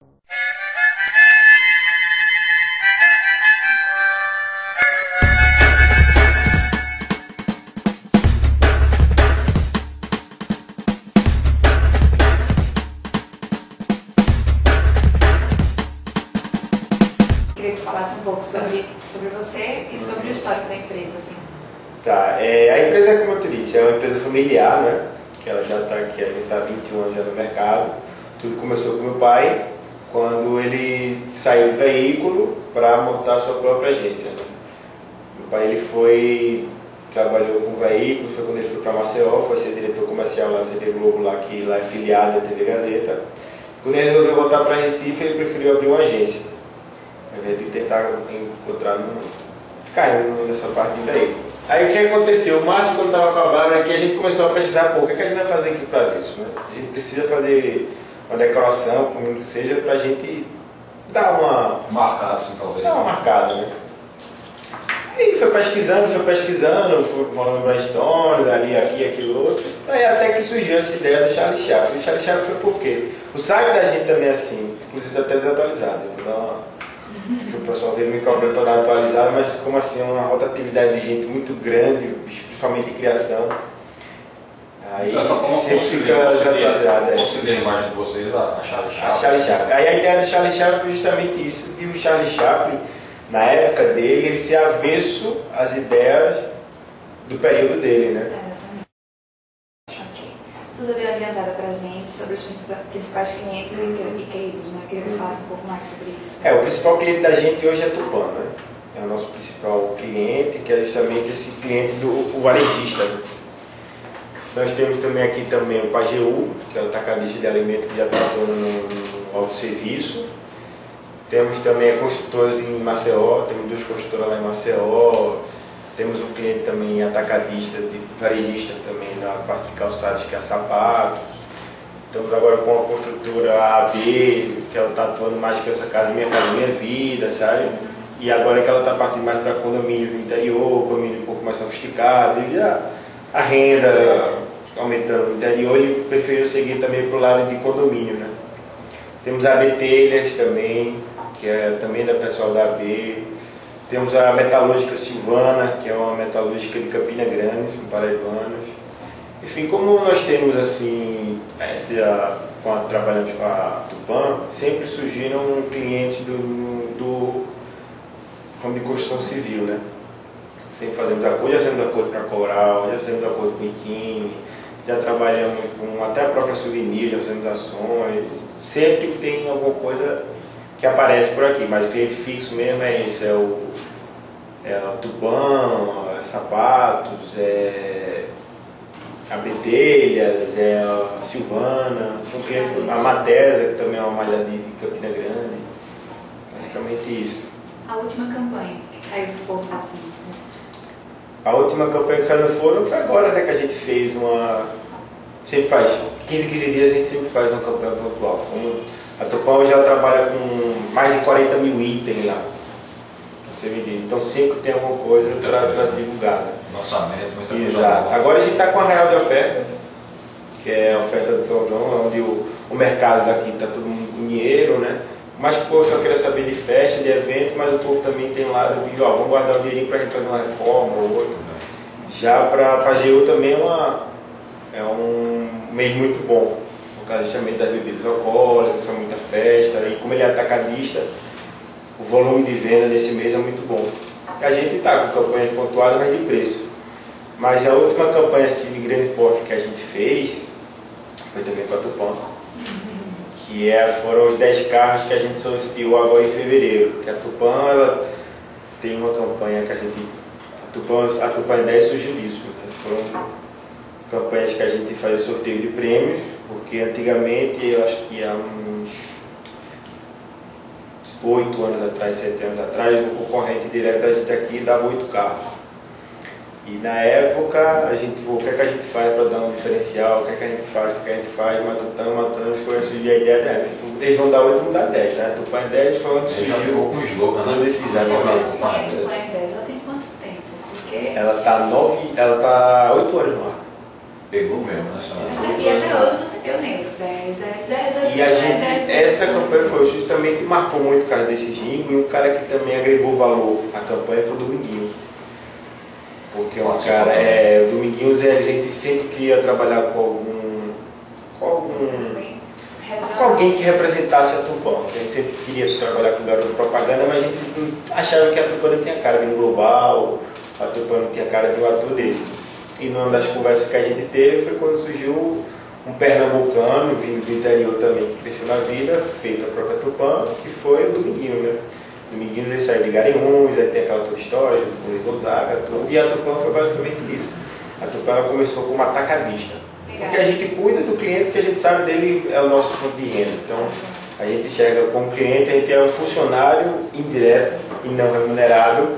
Queria que tu falasse um pouco sobre você e sobre o histórico da empresa, assim. Tá, a empresa, como eu te disse, é uma empresa familiar, né? Que ela já está aqui, a gente está há 21 anos já no mercado. Tudo começou com meu pai, quando ele saiu do veículo para montar a sua própria agência, né? Meu pai trabalhou com veículos, foi quando ele foi para Maceió, foi ser diretor comercial lá da TV Globo, que lá é filiada da TV Gazeta. Quando ele resolveu voltar para Recife, ele preferiu abrir uma agência, ao invés de tentar ficar nessa parte de veículo. Aí o que aconteceu? O Márcio, quando estava com a vaga aqui, a gente começou a pesquisar, o que a gente vai fazer aqui para isso, né? A gente precisa fazer uma decoração, como que seja, para a gente dar uma marcada, assim, talvez. Dar uma marcada, né? Aí foi pesquisando, foi falando brainstorm, ali, aqui, aquilo outro. Aí até que surgiu essa ideia do Charlie Chaplin. O Charlie Chaplin foi por quê? O site da gente também é assim, inclusive até desatualizado. Eu vou dar uma... que o pessoal veio me cobrando para dar uma atualizada, mas como assim, é uma rotatividade de gente muito grande, principalmente em criação. Aí sempre fica desatualizado. Conciliar a imagem de vocês, a Charlie Chaplin. A Charlie Chaplin. Aí a ideia do Charlie Chaplin foi justamente isso, de o Charlie Chaplin, na época dele, ele ser avesso às ideias do período dele, né? Ok. Tu já deu uma adiantada pra gente sobre os principais clientes e cases, né? Queria que tu falasse um pouco mais sobre isso. O principal cliente da gente hoje é Tupã, né? É o nosso principal cliente, que é justamente esse cliente do varejista, né? Nós temos também aqui o Pajeú, que é o atacadista de alimentos que já está atuando no autosserviço. Temos também construtoras em Maceió, temos 2 construtoras lá em Maceió. Temos um cliente também atacadista, varejista também na parte de calçados, que é Sapatos. Estamos agora com a construtora AB, que ela está atuando mais com essa Casa Minha Casa Minha Vida, sabe? E agora que ela está partindo mais para condomínios no interior, condomínio um pouco mais sofisticado, e a renda aumentando no interior, ele preferiu seguir também para o lado de condomínio, né? Temos a AB Telhas também, que é também da pessoal da AB. Temos a Metalúrgica Silvana, que é uma metalúrgica de Campina Grande, no Paraibanos. Enfim, como nós temos assim, quando trabalhamos com a Tupã, sempre surgiram clientes do ramo de construção civil, né? Sempre fazendo acordo, já fizemos acordo para Coral, já fizemos acordo com Iquine, já trabalhamos com até a própria Souvenir, já fizemos ações. Sempre tem alguma coisa que aparece por aqui, mas o cliente fixo mesmo é isso, é o Tupã, Sapatos, a Betelhas, é a Silvana, a Matesa, que também é uma malha de Campina Grande, basicamente isso. A última campanha que saiu do forno assim, né? A última campanha que saiu do forno foi agora, né, que a gente fez sempre faz, 15 dias a gente sempre faz uma campanha pontual. A Tupã hoje ela trabalha com mais de 40 mil itens lá, então sempre tem alguma coisa para se divulgar, né? Lançamento, muita coisa. Exato. Agora a gente está com a Real de Oferta, que é a oferta do São João, onde o mercado daqui está todo mundo com dinheiro, né? Mas o povo só quer saber de festa, de evento, mas o povo também tem lá, vamos guardar o dinheirinho para a gente fazer uma reforma ou outra. Já para a Pajeú também é um mês muito bom, por causa justamente das bebidas alcoólicas, são muita festa, e como ele é atacadista, o volume de venda nesse mês é muito bom. A gente está com campanhas pontuadas, mas de preço. Mas a última campanha assim, de grande porte que a gente fez foi também com a Tupã, que foram os 10 carros que a gente solicitou agora em fevereiro. Que a Tupã ela tem uma campanha que a Tupã 10 surgiu disso. Foram campanhas que a gente fazia sorteio de prêmios, porque antigamente, eu acho que há uns 8 anos atrás, 7 anos atrás, o concorrente direto da gente aqui dava 8 carros. E na época, o que é que a gente faz para dar um diferencial, o que é que a gente faz, matando, foi a surgir a ideia de eles vão dar 8, vão dar 10, né? Tupã 10 foi onde surgiu o slogan, tudo esse exatamente. A Tupã 10, ela tem quanto tempo? Porque... Ela tá 8 anos no ar. Pegou mesmo, né? E até hoje você pioneiro, 10, 10, 10, 10, E a gente, essa campanha foi justamente marcou muito o cara desse jingle, e um cara que também agregou valor à campanha foi o Dominguinhos. Porque o Dominguinhos, a gente sempre queria trabalhar com alguém que representasse a Tupã. A gente sempre queria trabalhar com garoto propaganda, mas a gente achava que a Tupã não tinha cara de um global, a Tupã não tinha cara de um ator desse. E numa das conversas que a gente teve foi quando surgiu um pernambucano, vindo do interior também, que cresceu na vida, feito a própria Tupã, que foi o Dominguinhos, né? O Dominguinhos ele saiu de Garanhuns, aí tem aquela toda história, junto com o Luiz Gonzaga, tudo, e a Tupã foi basicamente isso. A Tupã ela começou como atacadista. Porque a gente cuida do cliente, porque a gente sabe dele é o nosso fonte de renda. Então, a gente enxerga como cliente, a gente é um funcionário indireto e não remunerado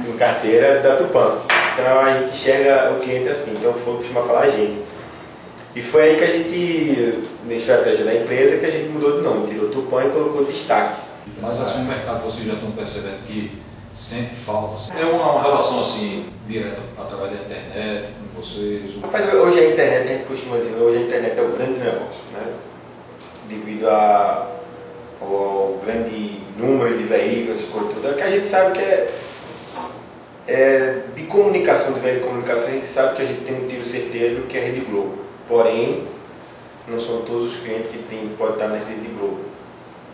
em carteira da Tupã. Então, a gente enxerga o cliente assim. Então, foi costuma falar a gente. E foi aí que a gente, na estratégia da empresa, que a gente mudou de nome, tirou Tupã e colocou destaque. Mas assim, no mercado vocês já estão percebendo que sente falta? É uma relação assim, direta através da internet, com vocês? Rapaz, hoje a internet, a gente costuma dizer, hoje a internet é o grande negócio, né? Devido ao grande número de veículos, coisa toda, que a gente sabe que é de comunicação, de veículo de comunicação, a gente sabe que a gente tem um tiro certeiro que é a Rede Globo. Porém, não são todos os clientes que podem estar na Rede Globo.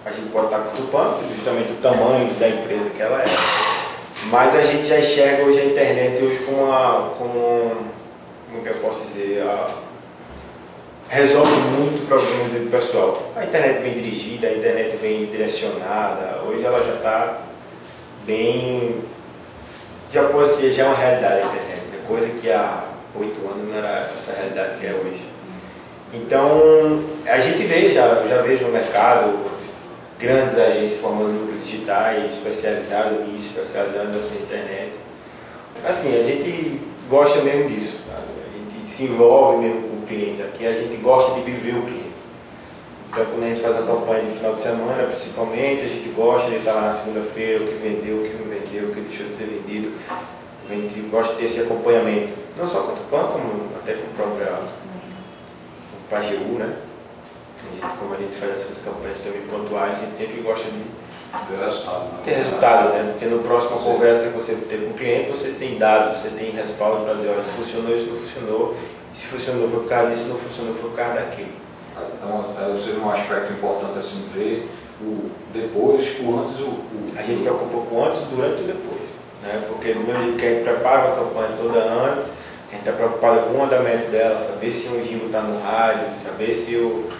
A gente pode estar com o Tupã, justamente o tamanho da empresa que ela é. Mas a gente já enxerga hoje a internet hoje como que eu posso dizer, resolve muito problemas do pessoal. A internet bem dirigida, a internet bem direcionada, hoje ela já está bem, já é uma realidade a internet, é coisa que há 8 anos não era essa realidade que é hoje. Então, a gente já vejo no mercado grandes agências formando núcleos digitais, especializados nisso, especializados na internet. Assim, a gente gosta mesmo disso, sabe? A gente se envolve mesmo com o cliente aqui, a gente gosta de viver o cliente. Então, quando a gente faz a campanha de final de semana, principalmente, a gente gosta de estar lá na segunda-feira, o que vendeu, o que não vendeu, o que deixou de ser vendido. A gente gosta de ter esse acompanhamento, não só com o Tupã, como até com o próprio Pajeú, né? Como a gente faz essas campanhas também pontuais, a gente sempre gosta de ter resultado, né? Porque no próximo conversa que você ter com o cliente, você tem dados, você tem respaldo para dizer, olha, se funcionou, isso não funcionou, e se funcionou foi por causa disso, se não funcionou foi por causa daquilo. Então, seria um aspecto importante assim, ver o depois, o antes, A gente preocupa com o antes, durante e depois, né? Porque do mesmo jeito que a gente prepara a campanha toda antes, a gente está preocupado com o andamento dela, saber se o jingle está no rádio, saber se o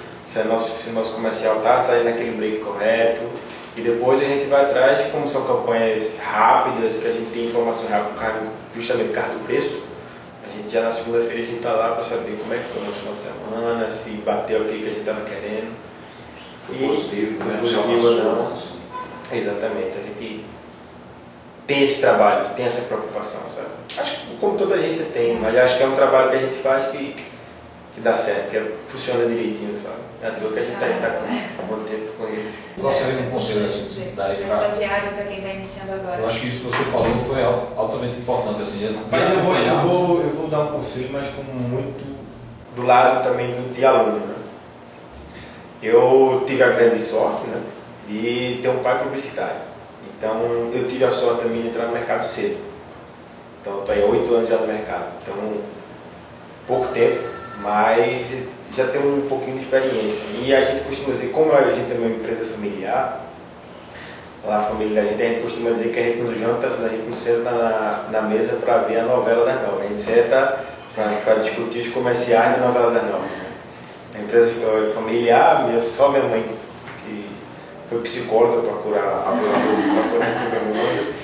nosso comercial está saindo naquele break correto, e depois a gente vai atrás, como são campanhas rápidas, que a gente tem informação rápida, justamente por causa do preço, a gente já na segunda-feira a gente está lá para saber como é que foi no final de semana, se bateu aquilo que a gente estava querendo. Foi positivo, foi positivo ou não. Exatamente, a gente tem esse trabalho, tem essa preocupação, sabe? Acho que como toda agência tem, mas acho que é um trabalho que a gente faz que dá certo, que funciona direitinho, sabe? É à toa que a gente está com um bom tempo com eles. Qual seria um conselho assim, para estagiário, para quem está iniciando agora? Eu acho que isso que você falou foi altamente importante. Assim, mas eu vou dar um conselho, mas com muito do lado também de aluno, né? Eu tive a grande sorte, né, de ter um pai publicitário. Então, eu tive a sorte também de entrar no mercado cedo. Então, estou há 8 anos já no mercado. Então, pouco tempo, mas já tenho um pouquinho de experiência. E a gente costuma dizer, como a gente é uma empresa familiar, lá a família da gente, a gente costuma dizer que a gente não janta, a gente não senta na mesa para ver a novela das 9. A gente senta para discutir os comerciais da novela das 9. A empresa familiar, só minha mãe, que foi psicóloga para curar todo mundo.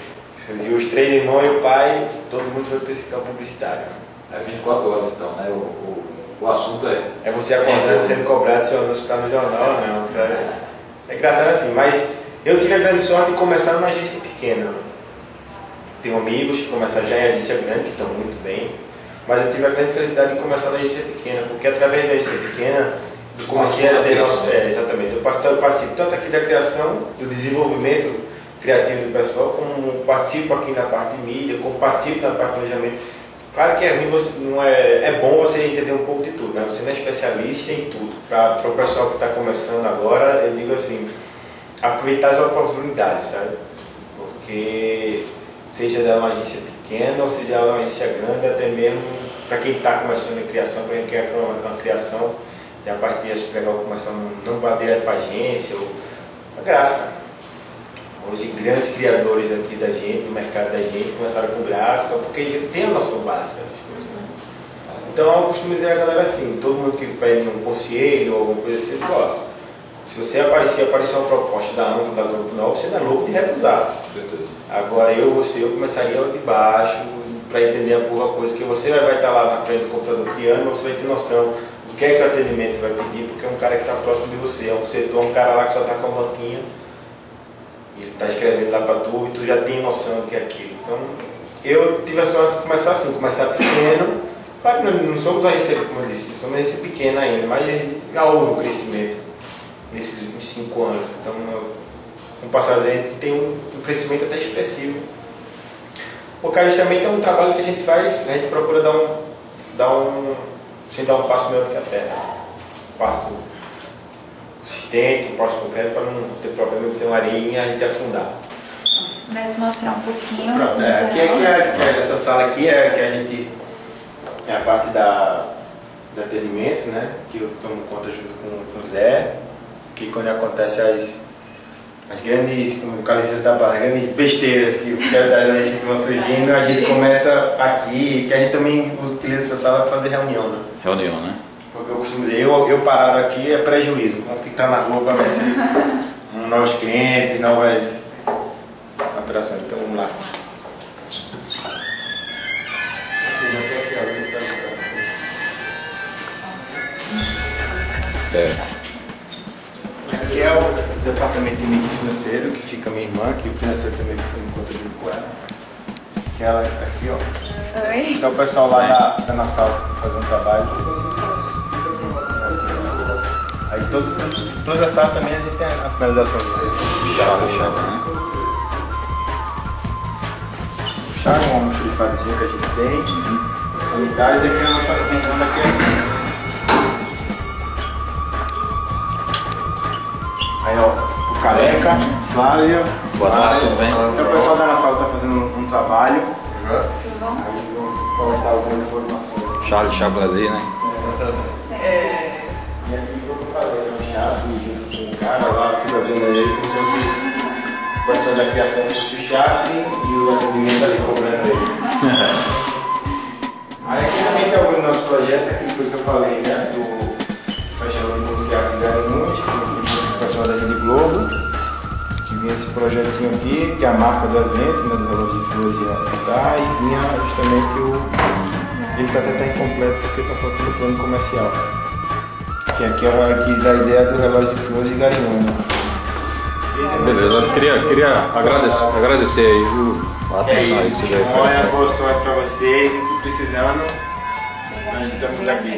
E os 3 irmãos e o pai, todo mundo foi para esse campo publicitário. É 24 horas então, né? O assunto é você acordando, sendo cobrado se o anúncio está no jornal, não, sabe? É engraçado assim, mas eu tive a grande sorte de começar numa agência pequena. Tenho amigos que começaram já em agência grande, que estão muito bem, mas eu tive a grande felicidade de começar na agência pequena, porque através da agência pequena eu comecei a ter exatamente, eu participo tanto aqui da criação, do desenvolvimento criativo do pessoal, como participo aqui na parte de mídia, como participo na parte de planejamento. Claro que é ruim, é bom você entender um pouco de tudo, né? Você não é especialista em tudo. Para o pessoal que está começando agora, eu digo assim, aproveitar as oportunidades, sabe? Porque seja dela uma agência pequena ou seja dela uma agência grande, até mesmo para quem está começando a criação, para quem quer uma criação, e a partir acho legal começar não para direto para a agência ou a gráfica. Hoje grandes criadores aqui da gente, do mercado da gente, começaram com gráfica, porque a gente tem a noção básica das coisas. Né? Então eu costumo dizer a galera assim, todo mundo que pede um conselho ou alguma coisa assim, ó, se você aparecer uma proposta da AMPA, da Grupo Novo, você não é louco de recusar. Agora eu começaria de baixo para entender a pouca coisa, que você vai estar lá na frente do computador criando, você vai ter noção do que é que o atendimento vai pedir, porque é um cara que está próximo de você, é um setor, um cara lá que só está com a banquinha, e ele está escrevendo lá para tu e tu já tem noção do que é aquilo. Então eu tive a sorte de começar assim, começar pequeno, não somos uma agência, como eu disse, somos uma agência pequena ainda, mas já houve um crescimento nesses 5 anos. Então, com o passar a gente tem um crescimento até expressivo. Porque justamente é um trabalho que a gente faz, a gente procura sem dar um passo maior do que a terra. Um passo consistente, um passo concreto, para não ter problema de ser uma areia e a gente afundar. Pudesse mostrar um pouquinho. Pronto, essa sala aqui é que a gente é a parte do atendimento, né? Que eu tomo conta junto com o Zé. Que quando acontece as grandes, como o Calices da Barra, grandes besteiras que vão surgindo, a gente começa aqui, que a gente também utiliza essa sala para fazer reunião, né? Reunião, né? Porque eu costumo dizer, eu parado aqui é prejuízo, então tem que estar na rua para ver se novos clientes, novas atrações. Então vamos lá. Aqui é o departamento de mídia financeiro, que fica a minha irmã, que o financeiro também fica em conta junto com ela. Que ela está aqui, ó. Oi. Então o pessoal lá da Nassau fazendo trabalho. Aí toda a sala também a gente tem a sinalização do chave, né? O chave é um almoxarifadozinho que a gente tem. Sanitários aqui, a nossa atenção aqui é assim. Aí ó, o Careca, Flávia. Boa tarde, tudo bem? Esse é o pessoal da Nassau que está fazendo um trabalho. Tudo bom? Aí eles vão colocar alguma informação. Charles Chabladi, né? E aqui foi o que eu falei, o Chaplin junto com o cara lá, supervisionando ele como se fosse o pessoal da criação, se fosse o Chaplin e os atendimentos ali cobrando ele. Aí aqui também tem alguns dos nossos projetos, aquilo foi o que eu falei, né? Do Festival de Música aqui em Garanhuns, o pessoal da Rede Globo, que vinha esse projetinho aqui, que é a marca do evento, né, do relógio de flores ia ajudar, e vinha justamente ele está até incompleto porque está faltando o plano comercial. Que aqui quis a ideia do relógio de flores de Garanhuns. Beleza, eu queria agradecer aí a atenção aí que você deu. Boa sorte para vocês e que precisando, nós estamos aqui.